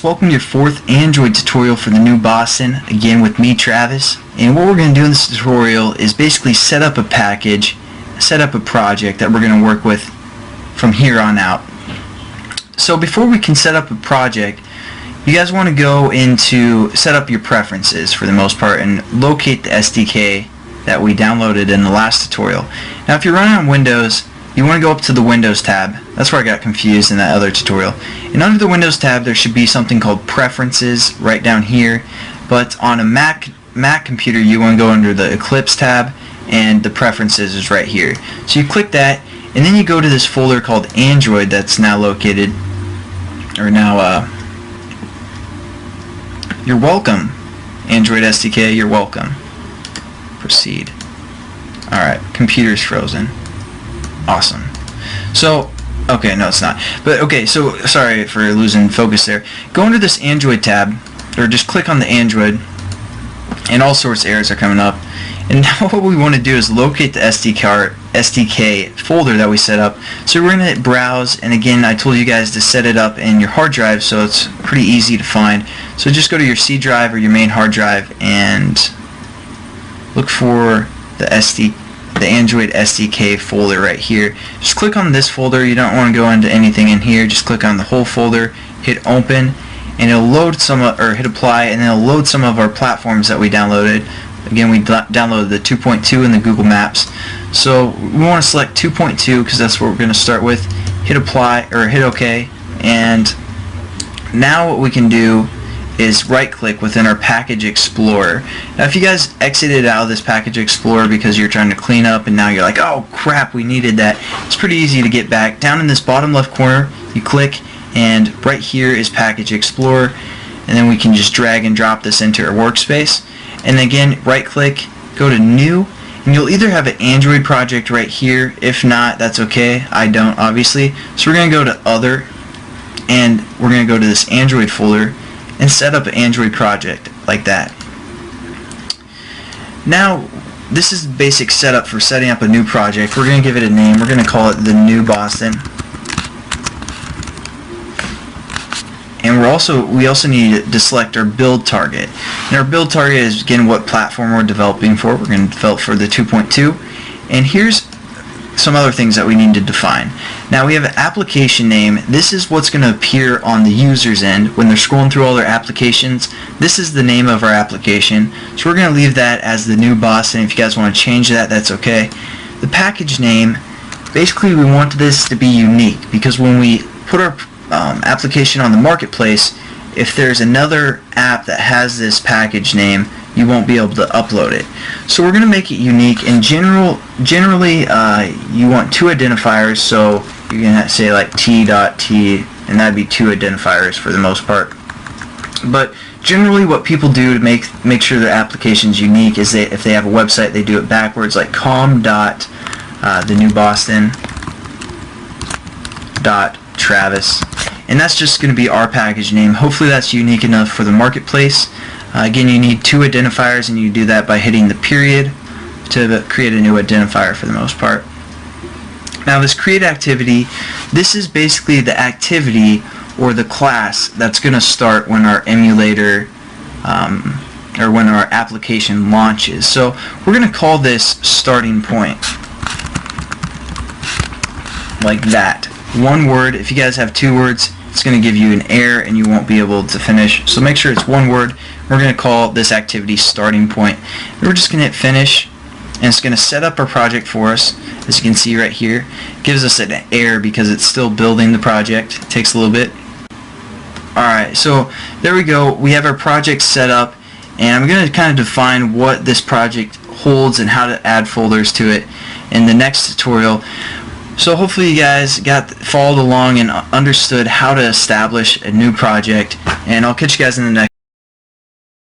Welcome to your fourth Android tutorial for the new Boston, again with me, Travis. And what we're going to do in this tutorial is basically set up a package, set up a project that we're going to work with from here on out. So before we can set up a project, you guys want to go into set up your preferences for the most part and locate the SDK that we downloaded in the last tutorial. Now if you're running on Windows, you want to go up to the Windows tab. That's where I got confused in that other tutorial. And under the Windows tab there should be something called Preferences right down here. But on a Mac computer you want to go under the Eclipse tab, and the Preferences is right here. So you click that, and then you go to this folder called Android that's now located, or now you're welcome. Android SDK, you're welcome. Proceed. Alright, computer's frozen. Awesome. So, okay, no it's not. But okay, so sorry for losing focus there. Go into this Android tab, or just click on the Android, and all sorts of errors are coming up. And now what we want to do is locate the SDK folder that we set up. So we're going to hit browse, and again I told you guys to set it up in your hard drive, so it's pretty easy to find. So just go to your C drive or your main hard drive and look for the Android SDK folder right here. Just click on this folder. You don't want to go into anything in here. Just click on the whole folder, hit open, and it'll load some or hit apply, and then it'll load some of our platforms that we downloaded. Again, we downloaded the 2.2 and the Google Maps. So we want to select 2.2 because that's what we're going to start with. Hit apply or hit OK, and now what we can do is right click within our Package Explorer. Now if you guys exited out of this Package Explorer because you're trying to clean up and now you're like, oh crap, we needed that, it's pretty easy to get back. Down in this bottom left corner you click, and right here is Package Explorer, and then we can just drag and drop this into our workspace. And again, right click, go to New, and you'll either have an Android project right here. If not, that's okay. I don't, obviously. So we're going to go to Other, and we're going to go to this Android folder and set up an Android project like that. Now this is the basic setup for setting up a new project. We're going to give it a name. We're going to call it the New Boston. And we also need to select our build target. And our build target is again what platform we're developing for. We're going to develop for the 2.2. And here's some other things that we need to define. Now we have an application name. This is what's going to appear on the user's end when they're scrolling through all their applications. This is the name of our application. So we're going to leave that as the New Boston. If you guys want to change that, that's okay. The package name, basically we want this to be unique, because when we put our application on the marketplace, if there's another app that has this package name, you won't be able to upload it. So we're going to make it unique. And generally you want two identifiers, so you're going to say like t.t, and that'd be two identifiers for the most part. But generally what people do to make sure their application's unique is if they have a website, they do it backwards, like com.thenewboston.travis, and that's just going to be our package name. Hopefully that's unique enough for the marketplace. Again, you need two identifiers, and you do that by hitting the period to create a new identifier for the most part. Now this create activity, this is basically the activity or the class that's going to start when our emulator or when our application launches. So we're going to call this starting point, like that. One word. If you guys have two words, it's going to give you an error and you won't be able to finish. So make sure it's one word. We're going to call this activity starting point. And we're just going to hit finish, and it's going to set up our project for us. As you can see right here, it gives us an error because it's still building the project. It takes a little bit. Alright, so there we go. We have our project set up, and I'm going to kind of define what this project holds and how to add folders to it in the next tutorial. So hopefully you guys followed along and understood how to establish a new project, and I'll catch you guys in the next